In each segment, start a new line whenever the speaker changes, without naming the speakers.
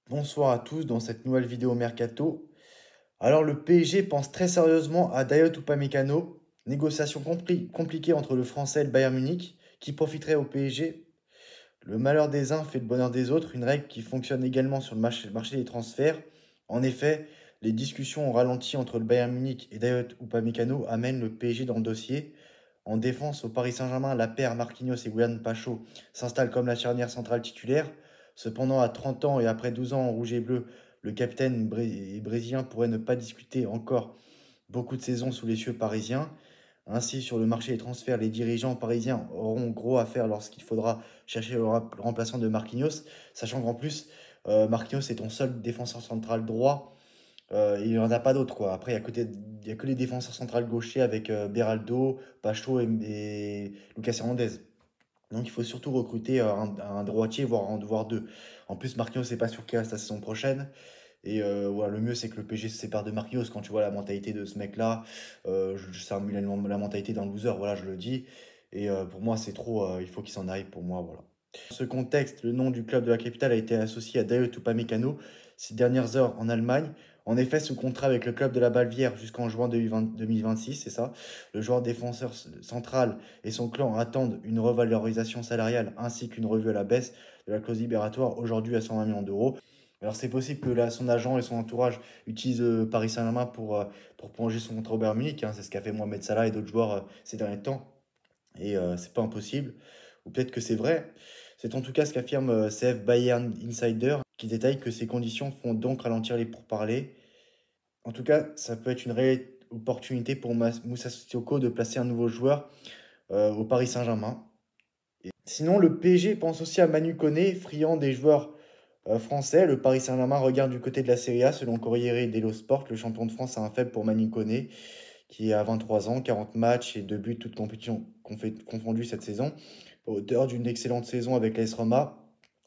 Bonsoir à tous dans cette nouvelle vidéo Mercato. Alors le PSG pense très sérieusement à Dayot Upamecano, négociation compliquée entre le Français et le Bayern Munich, qui profiterait au PSG. Le malheur des uns fait le bonheur des autres, une règle qui fonctionne également sur le marché des transferts. En effet, les discussions ont ralenti entre le Bayern Munich et Dayot Upamecano amènent le PSG dans le dossier. En défense, au Paris Saint-Germain, la paire Marquinhos et Willian Pacho s'installe comme la charnière centrale titulaire. Cependant, à 30 ans et après 12 ans en rouge et bleu, le capitaine brésilien pourrait ne pas discuter encore beaucoup de saisons sous les cieux parisiens. Ainsi, sur le marché des transferts, les dirigeants parisiens auront gros à faire lorsqu'il faudra chercher le remplaçant de Marquinhos, sachant qu'en plus, Marquinhos est ton seul défenseur central droit. Il n'y en a pas d'autres, quoi. Après, il y a que les défenseurs centrales gauchers avec Beraldo, Pacho et Lucas Hernandez. Donc il faut surtout recruter un droitier, voire deux. En plus, Marquinhos n'est pas sûr qu'il reste la saison prochaine. Et voilà, le mieux, c'est que le PSG se sépare de Marquinhos. Quand tu vois la mentalité de ce mec-là, c'est la mentalité d'un loser, voilà, je le dis. Et pour moi, c'est trop, il faut qu'il s'en aille pour moi, voilà. Dans ce contexte, le nom du club de la capitale a été associé à Dayot Upamecano ces dernières heures en Allemagne. En effet, sous contrat avec le club de la Bavière jusqu'en juin 2026, c'est ça. Le joueur défenseur central et son clan attendent une revalorisation salariale ainsi qu'une revue à la baisse de la clause libératoire aujourd'hui à 120 millions d'euros. Alors c'est possible que là, son agent et son entourage utilisent Paris Saint-Germain pour prolonger son contrat au Bayern Munich, hein. C'est ce qu'a fait Mohamed Salah et d'autres joueurs ces derniers temps. Et c'est pas impossible. Ou peut-être que c'est vrai. C'est en tout cas ce qu'affirme CF Bayern Insider, qui détaille que ces conditions font donc ralentir les pourparlers. En tout cas, ça peut être une réelle opportunité pour Moussa Sissoko de placer un nouveau joueur au Paris Saint-Germain. Sinon, le PSG pense aussi à Manu Koné, friand des joueurs français. Le Paris Saint-Germain regarde du côté de la Serie A. Selon Corriere dello Sport, le champion de France a un faible pour Manu Koné, qui a 23 ans, 40 matchs et 2 buts, toutes compétitions confondues cette saison. Auteur d'une excellente saison avec l'AS Roma,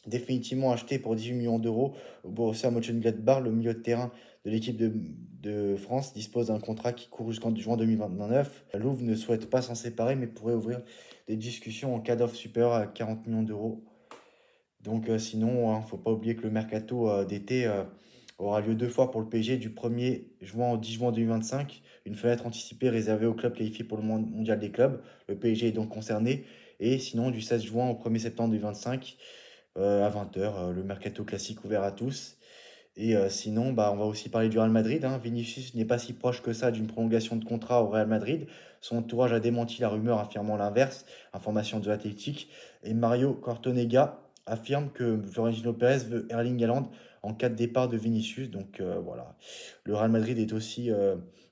définitivement acheté pour 18 millions d'euros au Borussia Mönchengladbach, le milieu de terrain de l'équipe de France dispose d'un contrat qui court jusqu'en juin 2029. La Louve ne souhaite pas s'en séparer, mais pourrait ouvrir des discussions en cas d'offre supérieure à 40 millions d'euros. Donc sinon, il ne faut pas oublier que le mercato d'été aura lieu deux fois pour le PSG, du 1er juin au 10 juin 2025, une fenêtre anticipée réservée aux clubs qualifiés pour le mondial des clubs. Le PSG est donc concerné. Et sinon, du 16 juin au 1er septembre 2025, à 20 h, le mercato classique ouvert à tous. Et sinon, bah, on va aussi parler du Real Madrid, hein. Vinicius n'est pas si proche que ça d'une prolongation de contrat au Real Madrid. Son entourage a démenti la rumeur affirmant l'inverse, information de l'Athletic. Et Mario Cortonega affirme que Florentino Pérez veut Erling Haaland en cas de départ de Vinicius. Donc voilà. Le Real Madrid est aussi.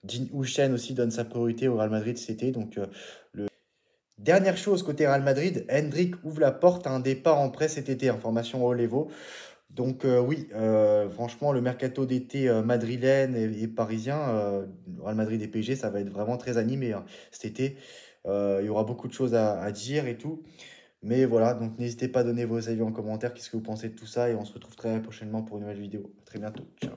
Dean Huijsen aussi donne sa priorité au Real Madrid cet été. Donc dernière chose côté Real Madrid, Hendrik ouvre la porte à un départ en prêt cet été. Information au Levo. Donc oui, franchement, le mercato d'été madrilène et parisien, Real Madrid et PSG, ça va être vraiment très animé hein, cet été. Il y aura beaucoup de choses à dire et tout. Mais voilà, donc n'hésitez pas à donner vos avis en commentaire, qu'est-ce que vous pensez de tout ça, et on se retrouve très prochainement pour une nouvelle vidéo. À très bientôt, ciao.